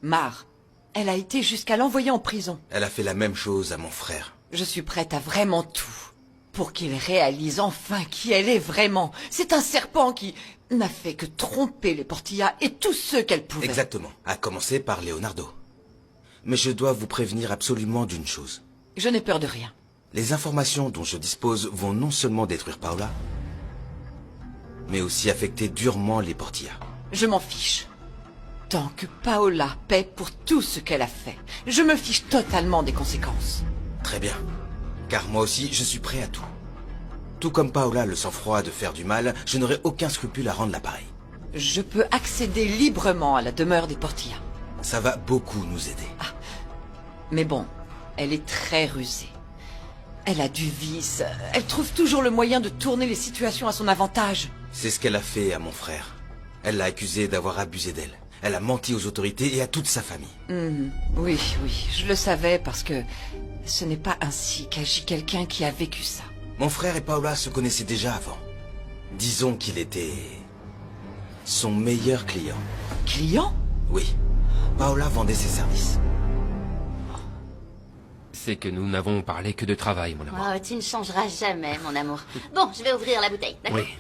Mar, elle a été jusqu'à l'envoyer en prison. Elle a fait la même chose à mon frère. Je suis prête à vraiment tout. Pour qu'il réalise enfin qui elle est vraiment. C'est un serpent qui n'a fait que tromper les Portillas et tous ceux qu'elle pouvait. Exactement. À commencer par Leonardo. Mais je dois vous prévenir absolument d'une chose. Je n'ai peur de rien. Les informations dont je dispose vont non seulement détruire Paola, mais aussi affecter durement les Portillas. Je m'en fiche. Tant que Paola paie pour tout ce qu'elle a fait, je me fiche totalement des conséquences. Très bien. Car moi aussi, je suis prêt à tout. Tout comme Paola a le sang-froid de faire du mal, je n'aurai aucun scrupule à rendre l'appareil. Je peux accéder librement à la demeure des Portillas. Ça va beaucoup nous aider. Mais bon, elle est très rusée. Elle a du vice. Elle trouve toujours le moyen de tourner les situations à son avantage. C'est ce qu'elle a fait à mon frère. Elle l'a accusé d'avoir abusé d'elle. Elle a menti aux autorités et à toute sa famille. Oui, je le savais parce que ce n'est pas ainsi qu'agit quelqu'un qui a vécu ça. Mon frère et Paola se connaissaient déjà avant. Disons qu'il était son meilleur client. Client? Oui. Paola vendait ses services. C'est que nous n'avons parlé que de travail, mon amour. Oh, tu ne changeras jamais, mon amour. Bon, je vais ouvrir la bouteille, d'accord? Oui.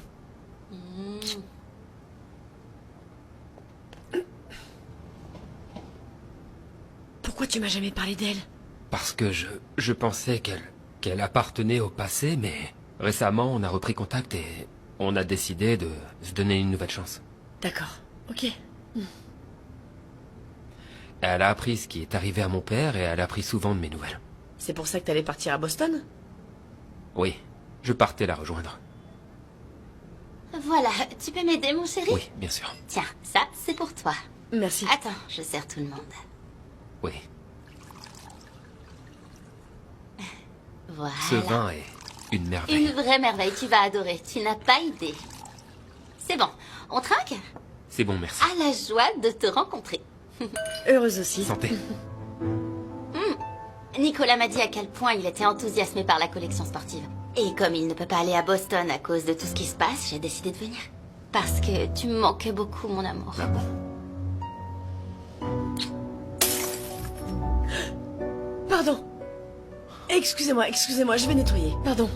Pourquoi tu m'as jamais parlé d'elle? Parce que je pensais qu'elle appartenait au passé, mais récemment, on a repris contact et on a décidé de se donner une nouvelle chance. D'accord, ok. Elle a appris ce qui est arrivé à mon père et elle a appris souvent de mes nouvelles. C'est pour ça que t'allais partir à Boston? Oui, je partais la rejoindre. Voilà, tu peux m'aider, mon chéri? Oui, bien sûr. Tiens, ça, c'est pour toi. Merci. Attends, je sers tout le monde. Oui. Voilà. Ce vin est une merveille. Une vraie merveille, tu vas adorer. Tu n'as pas idée. C'est bon, on trinque? C'est bon, merci. À la joie de te rencontrer. Heureuse aussi. Santé. Nicolas m'a dit à quel point il était enthousiasmé par la collection sportive. Et comme il ne peut pas aller à Boston à cause de tout ce qui se passe, j'ai décidé de venir. Parce que tu me manquais beaucoup, mon amour. Ah bon? Pardon. Excusez-moi, je vais nettoyer. Pardon.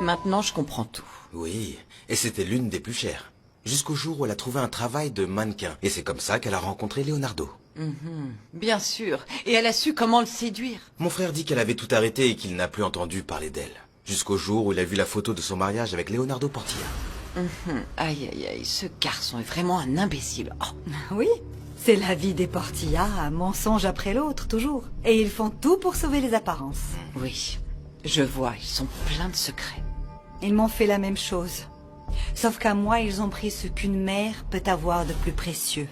Maintenant, je comprends tout. Oui, et c'était l'une des plus chères. Jusqu'au jour où elle a trouvé un travail de mannequin. Et c'est comme ça qu'elle a rencontré Leonardo. Bien sûr. Et elle a su comment le séduire. Mon frère dit qu'elle avait tout arrêté et qu'il n'a plus entendu parler d'elle. Jusqu'au jour où il a vu la photo de son mariage avec Leonardo Portilla. Aïe, aïe, aïe, ce garçon est vraiment un imbécile. Oh. Oui, c'est la vie des Portillas, un mensonge après l'autre, toujours. Et ils font tout pour sauver les apparences. Oui, je vois, ils sont pleins de secrets. Ils m'ont fait la même chose. Sauf qu'à moi, ils ont pris ce qu'une mère peut avoir de plus précieux.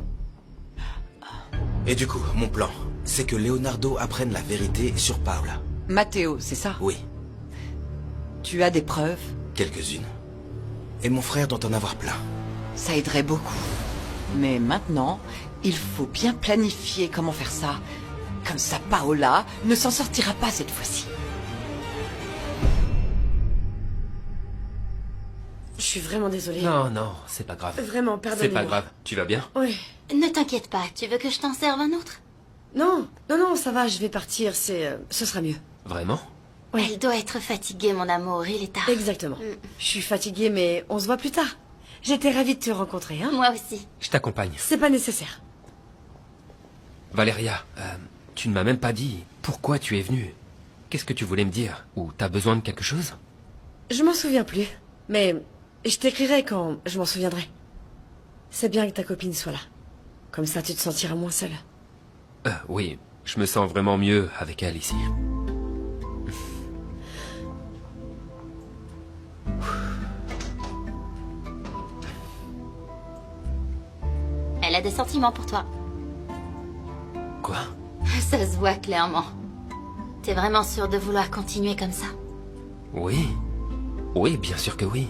Et du coup, mon plan, c'est que Leonardo apprenne la vérité sur Paola. Matteo, c'est ça? Oui, Tu as des preuves? quelques-unes. Et mon frère doit en avoir plein. Ça aiderait beaucoup. Mais maintenant, il faut bien planifier comment faire ça. Comme ça, Paola ne s'en sortira pas cette fois-ci. Je suis vraiment désolée. Non, c'est pas grave. Vraiment, pardonnez-moi. C'est pas grave. Tu vas bien? Oui. Ne t'inquiète pas, tu veux que je t'en serve un autre? Non, ça va, je vais partir, ce sera mieux. Vraiment? Oui. Elle doit être fatiguée, mon amour, il est tard. Exactement. Je suis fatiguée, mais on se voit plus tard. J'étais ravie de te rencontrer, hein. Moi aussi. Je t'accompagne. C'est pas nécessaire. Valéria, tu ne m'as même pas dit pourquoi tu es venue. Qu'est-ce que tu voulais me dire? Ou t'as besoin de quelque chose? Je m'en souviens plus, mais je t'écrirai quand je m'en souviendrai. C'est bien que ta copine soit là. Comme ça, tu te sentiras moins seule. Oui, je me sens vraiment mieux avec elle ici. Elle a des sentiments pour toi. Quoi? Ça se voit clairement. T'es vraiment sûr de vouloir continuer comme ça? Oui. Oui, bien sûr que oui.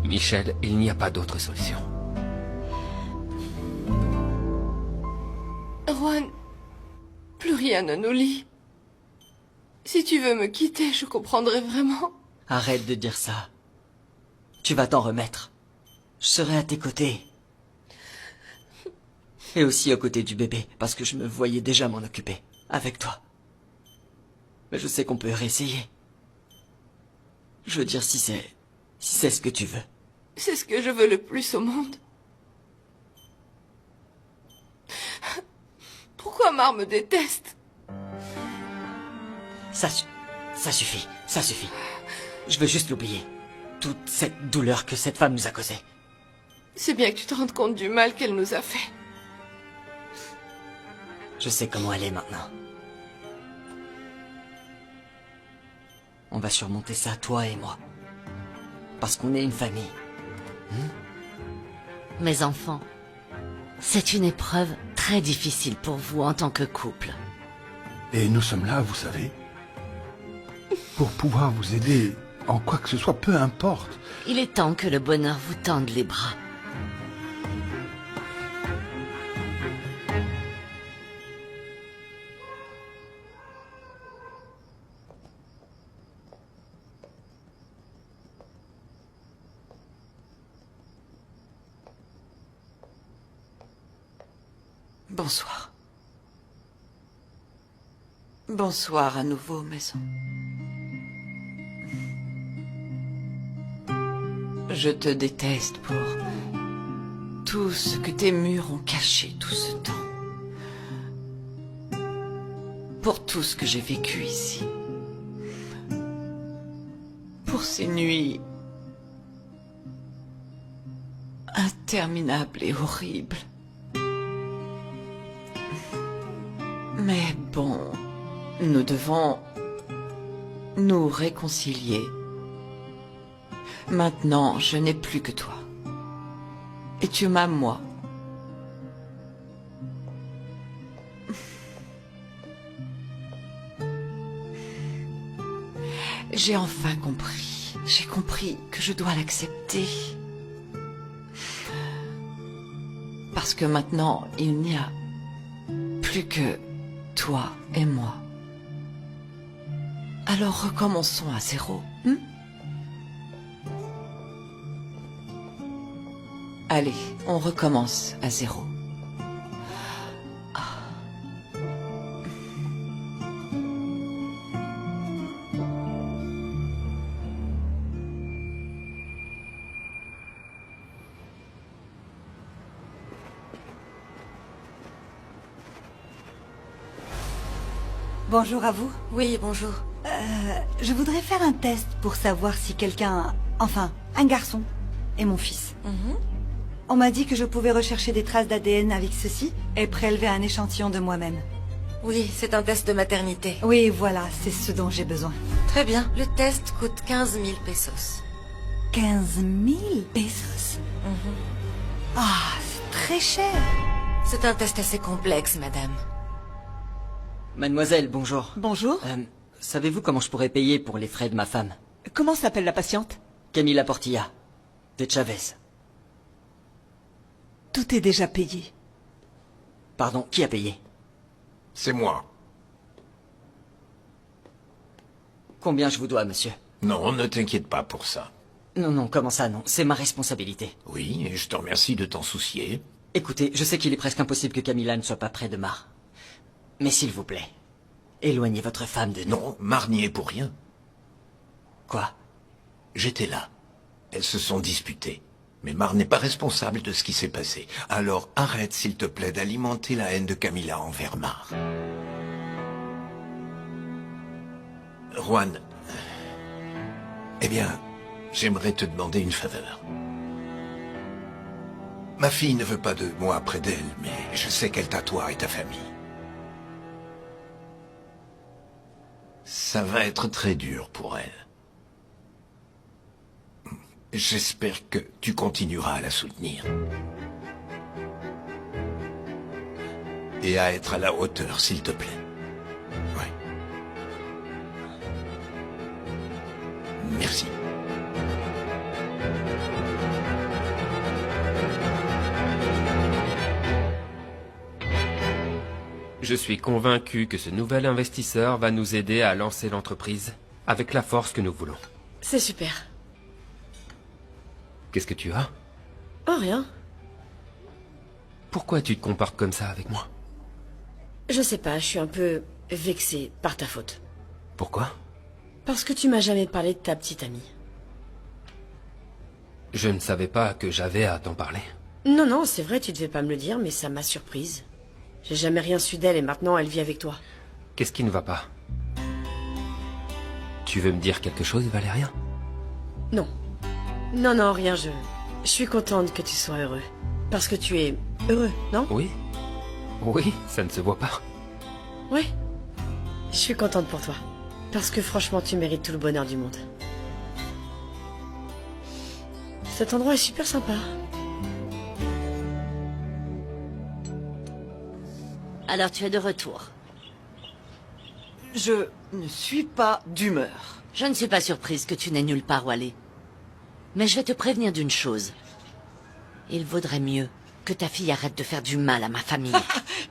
Michel, il n'y a pas d'autre solution. Juan, plus rien ne nous lie. Si tu veux me quitter, je comprendrai vraiment. Arrête de dire ça. Tu vas t'en remettre. Je serai à tes côtés. Et aussi aux côtés du bébé, parce que je me voyais déjà m'en occuper. Avec toi. Mais je sais qu'on peut réessayer. Je veux dire, si c'est ce que tu veux. C'est ce que je veux le plus au monde. Pourquoi Mar me déteste? Ça suffit, ça suffit. Je veux juste l'oublier. Toute cette douleur que cette femme nous a causée. C'est bien que tu te rendes compte du mal qu'elle nous a fait. Je sais comment elle est maintenant. On va surmonter ça, toi et moi. Parce qu'on est une famille. Mes enfants, c'est une épreuve très difficile pour vous en tant que couple. Et nous sommes là, vous savez, pour pouvoir vous aider en quoi que ce soit, peu importe. Il est temps que le bonheur vous tende les bras. Bonsoir. Bonsoir à nouveau, maison. Je te déteste pour tout ce que tes murs ont caché tout ce temps. Pour tout ce que j'ai vécu ici. Pour ces nuits interminables et horribles. Mais bon, nous devons nous réconcilier. Maintenant, je n'ai plus que toi. Et tu m'as moi. J'ai enfin compris. J'ai compris que je dois l'accepter. Parce que maintenant, il n'y a plus que toi et moi. Alors recommençons à zéro. Allez, on recommence à zéro. Bonjour à vous. Oui, bonjour. Je voudrais faire un test pour savoir si quelqu'un, enfin, un garçon, est mon fils. On m'a dit que je pouvais rechercher des traces d'ADN avec ceci et prélever un échantillon de moi-même. Oui, c'est un test de maternité. Oui, voilà, c'est ce dont j'ai besoin. Très bien. Le test coûte 15 000 pesos. 15 000 pesos? Ah, c'est très cher. C'est un test assez complexe, madame. Mademoiselle, bonjour. Bonjour. Savez-vous comment je pourrais payer pour les frais de ma femme? Comment s'appelle la patiente? Camila Portilla, de Chavez. Tout est déjà payé. Pardon, qui a payé? C'est moi. Combien je vous dois, monsieur? Non, ne t'inquiète pas pour ça. Non, comment ça, non? C'est ma responsabilité. Oui, et je te remercie de t'en soucier. Écoutez, je sais qu'il est presque impossible que Camila ne soit pas près de Mar. Mais s'il vous plaît, éloignez votre femme de nous. Non, Mar n'y est pour rien. Quoi? J'étais là. Elles se sont disputées. Mais Mar n'est pas responsable de ce qui s'est passé. Alors arrête, s'il te plaît, d'alimenter la haine de Camila envers Mar. Juan, eh bien, j'aimerais te demander une faveur. Ma fille ne veut pas de moi près d'elle, mais je sais qu'elle t'a toi et ta famille. Ça va être très dur pour elle. J'espère que tu continueras à la soutenir. Et à être à la hauteur, s'il te plaît. Ouais. Merci. Je suis convaincu que ce nouvel investisseur va nous aider à lancer l'entreprise avec la force que nous voulons. C'est super. Qu'est-ce que tu as? Oh, rien. Pourquoi tu te comportes comme ça avec moi? Je sais pas, je suis un peu vexée par ta faute. Pourquoi? Parce que tu m'as jamais parlé de ta petite amie. Je ne savais pas que j'avais à t'en parler. Non, non, c'est vrai, tu devais pas me le dire, mais ça m'a surprise. J'ai jamais rien su d'elle et maintenant elle vit avec toi. Qu'est-ce qui ne va pas? Tu veux me dire quelque chose, Valérien? Non. Non, non, rien, je suis contente que tu sois heureux. Parce que tu es heureux, non? Oui. Oui, ça ne se voit pas. Oui. Je suis contente pour toi. Parce que franchement, tu mérites tout le bonheur du monde. Cet endroit est super sympa. Alors tu es de retour. Je ne suis pas d'humeur. Je ne suis pas surprise que tu n'aies nulle part où aller. Mais je vais te prévenir d'une chose. Il vaudrait mieux que ta fille arrête de faire du mal à ma famille.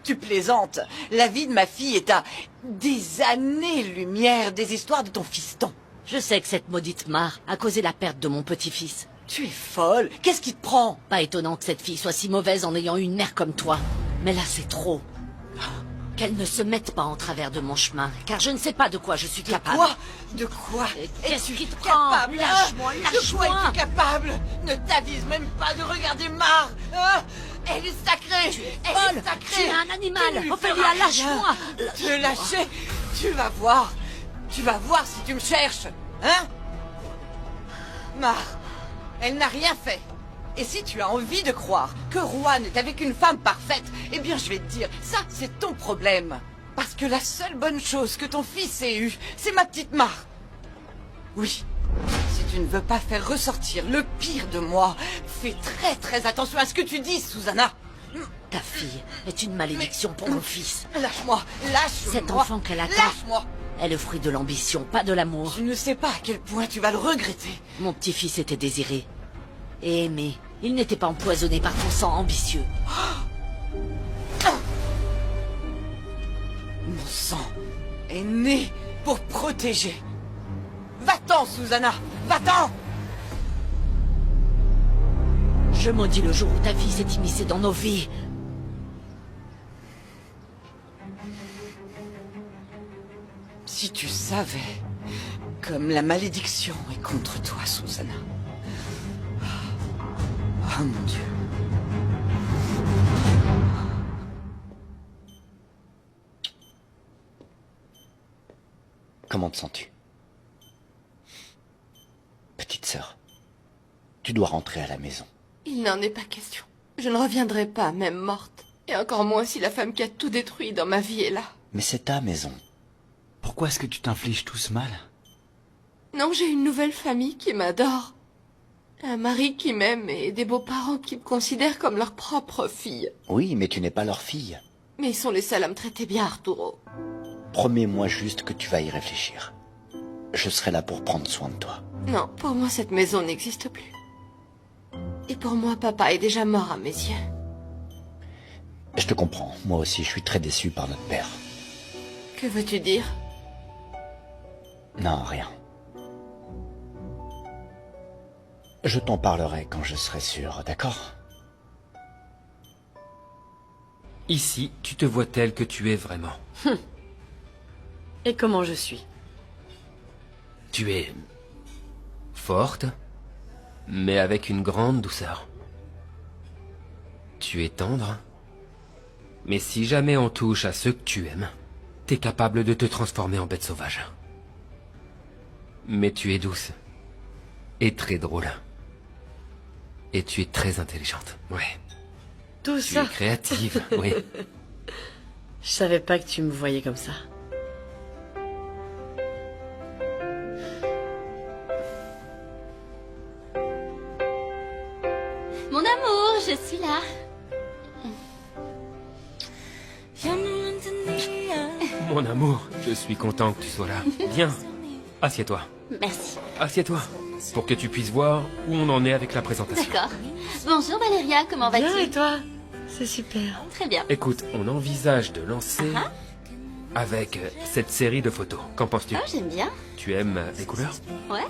Tu plaisantes. La vie de ma fille est à des années-lumière des histoires de ton fiston. Je sais que cette maudite Mar a causé la perte de mon petit-fils. Tu es folle. Qu'est-ce qui te prend? Pas étonnant que cette fille soit si mauvaise en ayant une mère comme toi. Mais là, c'est trop. Qu'elle ne se mette pas en travers de mon chemin, car je ne sais pas de quoi je suis capable. Quoi? De quoi? Qu'est-ce qui te prend? Capable, Lâche-moi, De lâche-moi. quoi es-tu capable? Ne t'avise même pas de regarder Mar. Hein? Elle est sacrée. Elle Folle. est sacrée. Tu es un animal. Tu lui Ophélia, feras lâche-moi. rien. Te lâcher? Tu vas voir. Tu vas voir si tu me cherches. Hein? Mar, elle n'a rien fait. Et si tu as envie de croire que Juan est avec une femme parfaite, eh bien je vais te dire, ça c'est ton problème. Parce que la seule bonne chose que ton fils ait eue, c'est ma petite Mar. Oui, si tu ne veux pas faire ressortir le pire de moi, fais très très attention à ce que tu dis, Susanna. Ta fille est une malédiction pour mon fils. Lâche-moi, lâche-moi. Cet enfant qu'elle attend Lâche-moi. est le fruit de l'ambition, pas de l'amour. Tu ne sais pas à quel point tu vas le regretter. Mon petit-fils était désiré et aimé. Il n'était pas empoisonné par ton sang ambitieux. Mon sang est né pour protéger. Va-t'en, Susanna. Va-t'en. Je maudis le jour où ta fille s'est immiscée dans nos vies. Si tu savais comme la malédiction est contre toi, Susanna. Oh mon Dieu. Comment te sens-tu? Petite sœur, tu dois rentrer à la maison. Il n'en est pas question. Je ne reviendrai pas, même morte. Et encore moins si la femme qui a tout détruit dans ma vie est là. Mais c'est ta maison. Pourquoi est-ce que tu t'infliges tout ce mal? Non, j'ai une nouvelle famille qui m'adore. Un mari qui m'aime et des beaux-parents qui me considèrent comme leur propre fille. Oui, mais tu n'es pas leur fille. Mais ils sont les seuls à me traiter bien, Arturo. Promets-moi juste que tu vas y réfléchir. Je serai là pour prendre soin de toi. Non, pour moi, cette maison n'existe plus. Et pour moi, papa est déjà mort à mes yeux. Je te comprends. Moi aussi, je suis très déçu par notre père. Que veux-tu dire? Non, rien. Je t'en parlerai quand je serai sûr, d'accord? Ici, tu te vois tel que tu es vraiment. Et comment je suis? Tu es forte, mais avec une grande douceur. Tu es tendre, mais si jamais on touche à ceux que tu aimes, t'es capable de te transformer en bête sauvage. Mais tu es douce, et très drôle. Et tu es très intelligente, ouais. Tout Tu ça? es créative, oui. Je savais pas que tu me voyais comme ça. Mon amour, je suis là. Mon amour, je suis content que tu sois là. Viens, assieds-toi. Merci. Assieds-toi, pour que tu puisses voir où on en est avec la présentation. D'accord. Bonjour Valéria, comment Bien, vas-tu? et toi? C'est super. Très bien. Écoute, on envisage de lancer avec cette série de photos. Qu'en penses-tu? Oh, j'aime bien. Tu aimes les couleurs? Ouais.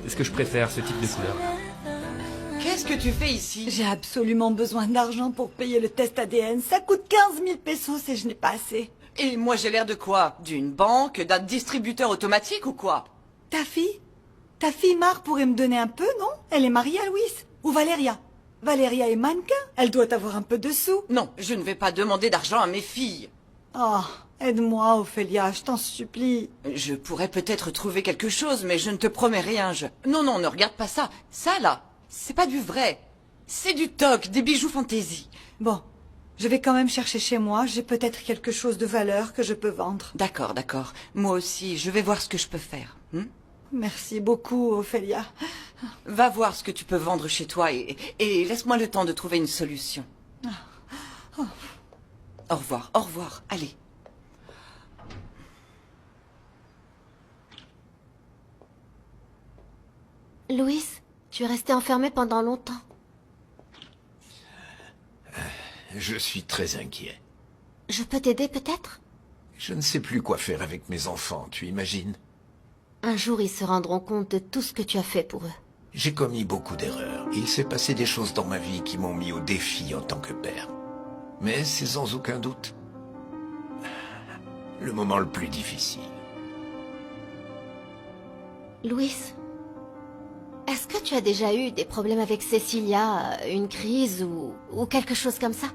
Est-ce que je préfère ce type de couleur? Qu'est-ce que tu fais ici? J'ai absolument besoin d'argent pour payer le test ADN. Ça coûte 15 000 pesos et je n'ai pas assez. Et moi j'ai l'air de quoi? D'une banque, d'un distributeur automatique ou quoi? Ta fille? Ta fille Mar pourrait me donner un peu, non? Elle est mariée à Luis. Ou Valeria. Valeria est mannequin. Elle doit avoir un peu de sous. Non, je ne vais pas demander d'argent à mes filles. Oh, aide-moi, Ophélia, je t'en supplie. Je pourrais peut-être trouver quelque chose, mais je ne te promets rien. Non, non, ne regarde pas ça. Ça, là, c'est pas du vrai. C'est du toc, des bijoux fantaisie. Bon, je vais quand même chercher chez moi. J'ai peut-être quelque chose de valeur que je peux vendre. D'accord, d'accord. Moi aussi, je vais voir ce que je peux faire. Merci beaucoup, Ophélia. Va voir ce que tu peux vendre chez toi et laisse-moi le temps de trouver une solution. Au revoir, allez. Louis, tu es resté enfermé pendant longtemps. Je suis très inquiet. Je peux t'aider peut-être? Je ne sais plus quoi faire avec mes enfants, tu imagines? Un jour, ils se rendront compte de tout ce que tu as fait pour eux. J'ai commis beaucoup d'erreurs. Il s'est passé des choses dans ma vie qui m'ont mis au défi en tant que père. Mais c'est sans aucun doute le moment le plus difficile. Louis, est-ce que tu as déjà eu des problèmes avec Cecilia, une crise ou quelque chose comme ça?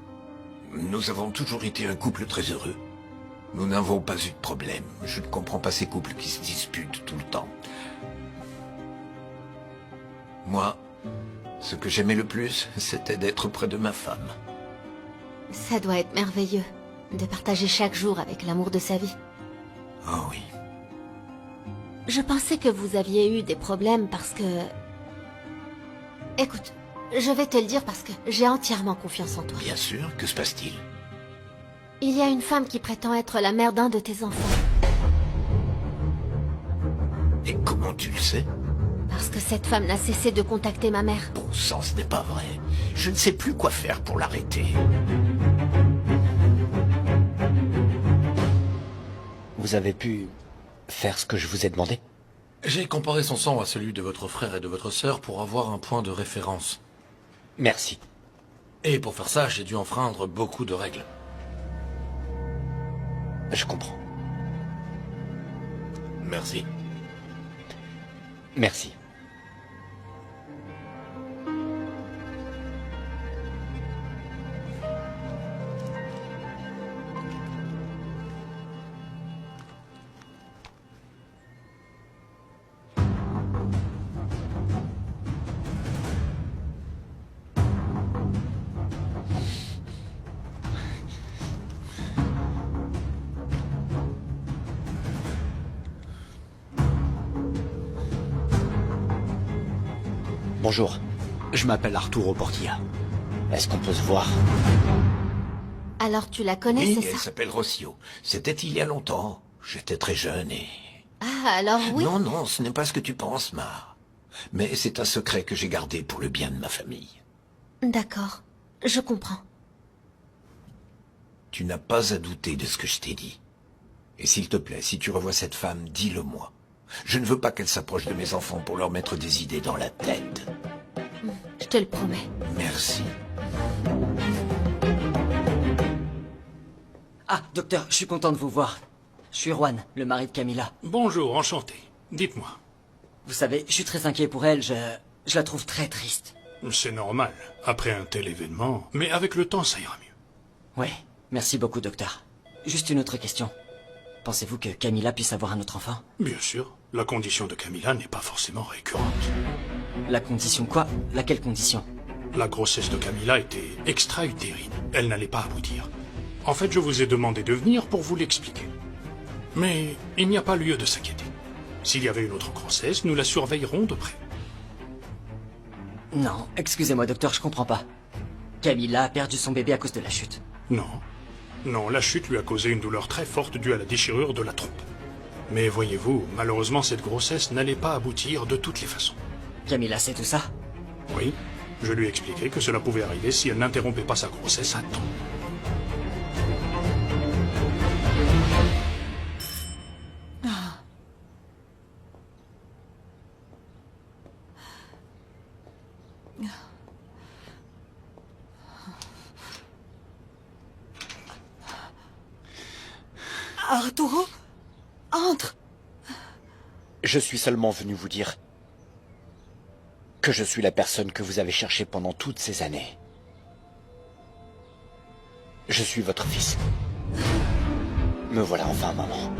Nous avons toujours été un couple très heureux. Nous n'avons pas eu de problème. Je ne comprends pas ces couples qui se disputent tout le temps. Moi, ce que j'aimais le plus, c'était d'être près de ma femme. Ça doit être merveilleux, de partager chaque jour avec l'amour de sa vie. Oh oui. Je pensais que vous aviez eu des problèmes parce que... Écoute, je vais te le dire parce que j'ai entièrement confiance en toi. Bien sûr, que se passe-t-il? Il y a une femme qui prétend être la mère d'un de tes enfants. Et comment tu le sais? Parce que cette femme n'a cessé de contacter ma mère. Bon sang, ce n'est pas vrai. Je ne sais plus quoi faire pour l'arrêter. Vous avez pu faire ce que je vous ai demandé? J'ai comparé son sang à celui de votre frère et de votre sœur pour avoir un point de référence. Merci. Et pour faire ça, j'ai dû enfreindre beaucoup de règles. Je comprends. Merci. Merci. Bonjour, je m'appelle Arturo Portilla. Est-ce qu'on peut se voir? Alors tu la connais, Oui, c'est elle ça? s'appelle Rocio. C'était il y a longtemps. J'étais très jeune et... Ah, alors oui. Non, non, ce n'est pas ce que tu penses, Mar. Mais c'est un secret que j'ai gardé pour le bien de ma famille. D'accord, je comprends. Tu n'as pas à douter de ce que je t'ai dit. Et s'il te plaît, si tu revois cette femme, dis-le-moi. Je ne veux pas qu'elle s'approche de mes enfants pour leur mettre des idées dans la tête. Je te le promets. Merci. Ah, docteur, je suis content de vous voir. Je suis Juan, le mari de Camila. Bonjour, enchanté. Dites-moi. Vous savez, je suis très inquiet pour elle, je la trouve très triste. C'est normal, après un tel événement, mais avec le temps, ça ira mieux. Ouais, merci beaucoup, docteur. Juste une autre question. Pensez-vous que Camila puisse avoir un autre enfant? Bien sûr, la condition de Camila n'est pas forcément récurrente. La condition quoi? Laquelle condition? La grossesse de Camila était extra-utérine. Elle n'allait pas aboutir. En fait, je vous ai demandé de venir pour vous l'expliquer. Mais il n'y a pas lieu de s'inquiéter. S'il y avait une autre grossesse, nous la surveillerons de près. Non, excusez-moi, docteur, je comprends pas. Camila a perdu son bébé à cause de la chute. Non. Non, la chute lui a causé une douleur très forte due à la déchirure de la trompe. Mais voyez-vous, malheureusement, cette grossesse n'allait pas aboutir de toutes les façons. Camila sait tout ça? Oui, je lui ai expliqué que cela pouvait arriver si elle n'interrompait pas sa grossesse à temps. Arturo, entre. Je suis seulement venu vous dire que je suis la personne que vous avez cherchée pendant toutes ces années. Je suis votre fils. Me voilà enfin, maman.